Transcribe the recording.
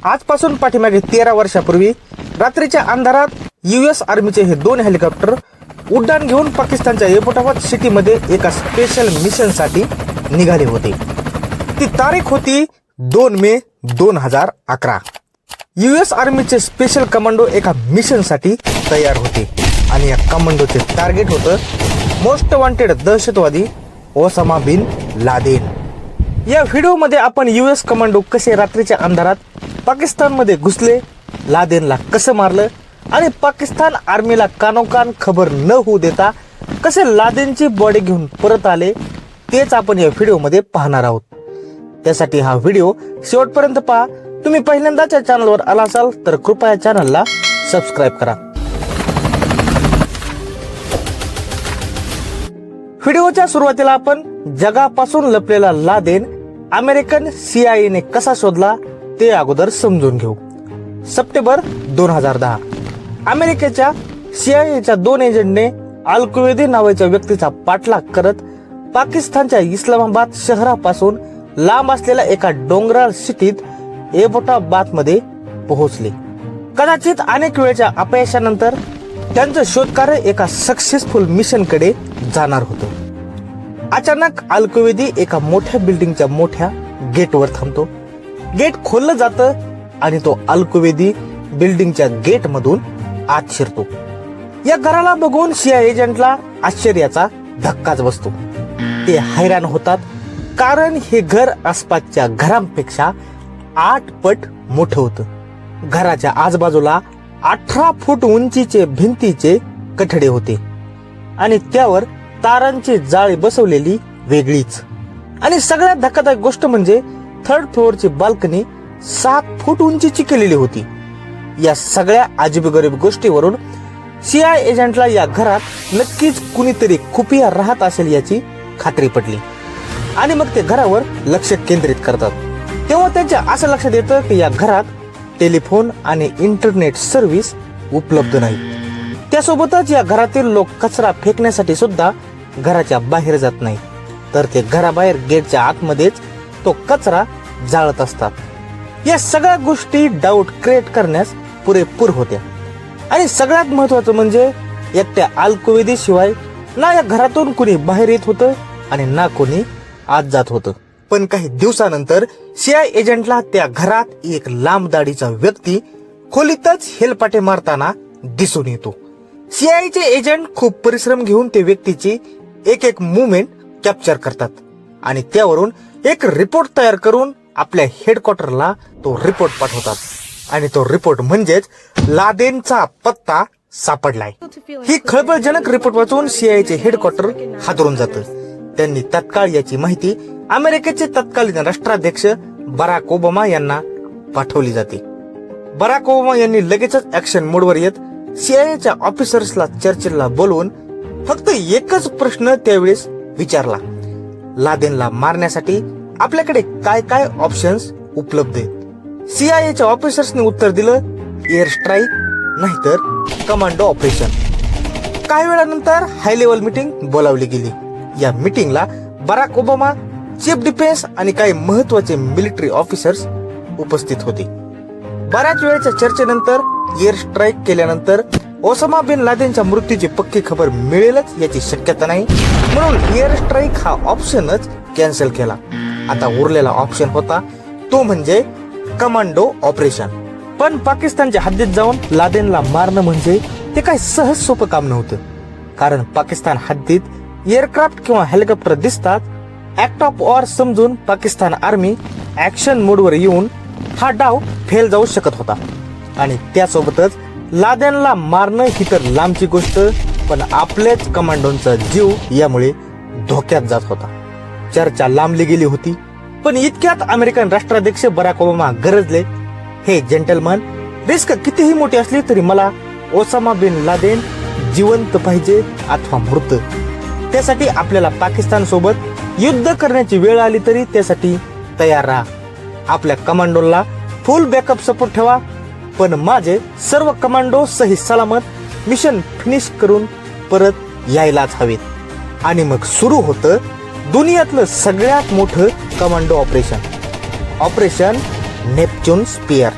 आजपासून पाठीमागे 13 वर्षापूर्वी रात्रीच्या अंधारात US आर्मीचे हे 2 हेलिकॉप्टर उड्डाण घेऊन पाकिस्तानच्या एबोटाबाद सिटीमध्ये एका स्पेशल मिशनसाठी निघाले होते. ती तारीख होती 2 मे 2011. US आर्मीचे स्पेशल कमांडो एका मिशनसाठी तयार होते आणि या कमांडोचे टार्गेट होतं मोस्ट वॉन्टेड दहशतवादी ओसामा बिन लादेन. या व्हिडिओमध्ये आपण US कमांडो कसे रात्रीच्या अंधारात पाकिस्तानमध्ये घुसले, लादेनला कसं मारलं आणि पाकिस्तान आर्मीला कानोकान खबर न होऊ देता कसे लादेनची बॉडी घेऊन परत आले, तेच आपण या व्हिडिओमध्ये पाहणार आहोत. त्यासाठी हा व्हिडिओ शेवटपर्यंत पहा. तुम्ही पहिल्यांदाच या चॅनलवर आला असाल तर कृपया चॅनलला सबस्क्राईब करा. व्हिडिओच्या सुरुवातीला आपण जगापासून लपलेला लादेन अमेरिकन CIA ने कसा शोधला ते अगोदर समजून घेऊ. सप्टेंबर 2010 अमेरिकेच्या CIAच्या 2 एजंटने अल कुवैदी नावाच्या व्यक्तीचा पाठलाग करत पाकिस्तानच्या इस्लामाबाद शहरापासून लांब असलेल्या एका डोंगराळ सिटीत एबोटाबाद मध्ये पोहोचले. कदाचित अनेक वेळच्या अपयशानंतर त्यांचं शोधकार्य एका सक्सेसफुल मिशन कडे जाणार होतं. अचानक अल कुवैदी एका मोठ्या बिल्डिंगच्या मोठ्या गेटवर थांबतो. गेट खोललं जातं आणि तो अल कुवैदी बिल्डिंगच्या गेट मधून आत शिरतो. या घराला बघून CIA एजंटला आश्चर्याचा धक्काच बसतो. ते हैराण होतात कारण हे घर आसपासच्या घरांपेक्षा 8 पट मोठं होतं. घराच्या आजूबाजूला 18 फूट उंचीचे भिंतीचे कठडे होते आणि त्यावर तारांची जाळी बसवलेली वेगळीच. आणि सगळ्यात धक्कादायक गोष्ट म्हणजे 3rd फ्लोअरची बाल्कनी 7 फूट उंचीची केलेली होती. या सगळ्या अजीबगरीब गोष्टीवरून CIA एजंटला या घरात नक्कीच कुणीतरी खुफिया राहत असेल याची खात्री पटली आणि मग ते घरावर लक्ष केंद्रित करतात. तेव्हा त्यांच्या असं लक्षात येतं की या घरात टेलिफोन आणि इंटरनेट सर्व्हिस उपलब्ध नाही. त्यासोबतच या घरातील लोक कचरा फेकण्यासाठी सुद्धा घराच्या बाहेर जात नाही, तर ते घराबाहेर गेटच्या आतमध्येच तो कचरा जाळत असतात. या सगळ्या गोष्टी डाऊट क्रिएट करण्यास पुरेपूर होत्या. आणि सगळ्यात महत्वाचं म्हणजे एकट्या अल कुवैदी शिवाय ना या घरातून कुणी बाहेर येत होतं आणि ना कोणी आत जात होतं. पण काही दिवसानंतर CIA एजंटला त्या घरात एक लांब दाढीचा व्यक्ती खोलीतच हेलपाटे मारताना दिसून येतो. CIA चे एजंट खूप परिश्रम घेऊन ते व्यक्तीची एक मुवमेंट कॅप्चर करतात आणि त्यावरून एक रिपोर्ट तयार करून आपल्या हेडक्वार्टरला तो रिपोर्ट पाठवतात. आणि तो रिपोर्ट म्हणजेच लादेनचा पत्ता सापडलाय. ही खळबळजनक रिपोर्ट वाचून CIA चे हेडक्वार्टर हादरून जातं. त्यांनी तत्काळ याची माहिती अमेरिकेचे तत्कालीन राष्ट्राध्यक्ष बराक ओबामा यांना पाठवली जाते. बराक ओबामा यांनी लगेचच ऍक्शन मोडवर येत CIAच्या ऑफिसर्सला चर्चेला बोलवून फक्त एकच प्रश्न त्यावेळेस विचारला, लादेनला मारण्यासाठी आपल्याकडे काय काय ऑप्शन्स उपलब्ध आहेत. CIAच्या ऑफिसर्सने उत्तर दिलं, एअर स्ट्राईक नाहीतर कमांडो ऑपरेशन. काही वेळानंतर हाय लेवल मीटिंग बोलावली गेली. या मीटिंगला बराक ओबामा, चीफ डिफेन्स आणि काही महत्वाचे मिलिटरी ऑफिसर्स उपस्थित होते. बऱ्याच वेळेच्या चर्चेनंतर एअर स्ट्राईक केल्यानंतर ओसामा बिन लादेनच्या मृत्यूची पक्की खबर मिळेलच याची शक्यता नाही, म्हणून एअर स्ट्राईक हा ऑप्शनच कॅन्सल केला. आता उरलेला ऑप्शन होता तो म्हणजे कमांडो ऑपरेशन. पण पाकिस्तानच्या हद्दीत जाऊन लादेनला मारणं म्हणजे ते काही सहज सोपं काम नव्हतं. कारण पाकिस्तान हद्दीत एअरक्राफ्ट किंवा हेलिकॉप्टर दिसतात, ऍक्ट ऑफ वॉर समजून पाकिस्तान आर्मी ऍक्शन मोडवर येऊन हा डाव फेल जाऊ शकत होता. आणि त्यासोबतच लादेनला मारणं ही तर लांबची गोष्ट, पण आपल्याच कमांडोंचा जीव यामुळे धोक्यात जात होता. चर्चा लांबली गेली होती. पण इतक्यात अमेरिकन राष्ट्राध्यक्ष बराक ओबामा गरजले, हे जेंटलमन, रिस्क कितीही मोठी असली तरी मला ओसामा बिन लादेन जिवंत पाहिजे अथवा मृत. त्यासाठी आपल्याला पाकिस्तान सोबत युद्ध करण्याची वेळ आली तरी त्यासाठी तयार राहा. आपल्या कमांडोला फुल बॅकअप सपोर्ट ठेवा, पण माझे सर्व कमांडो सही सलामत मिशन फिनिश करून परत यायलाच हवेत. आणि मग सुरू होतं दुनियातलं सगळ्यात मोठं कमांडो ऑपरेशन नेपच्यून स्पियर.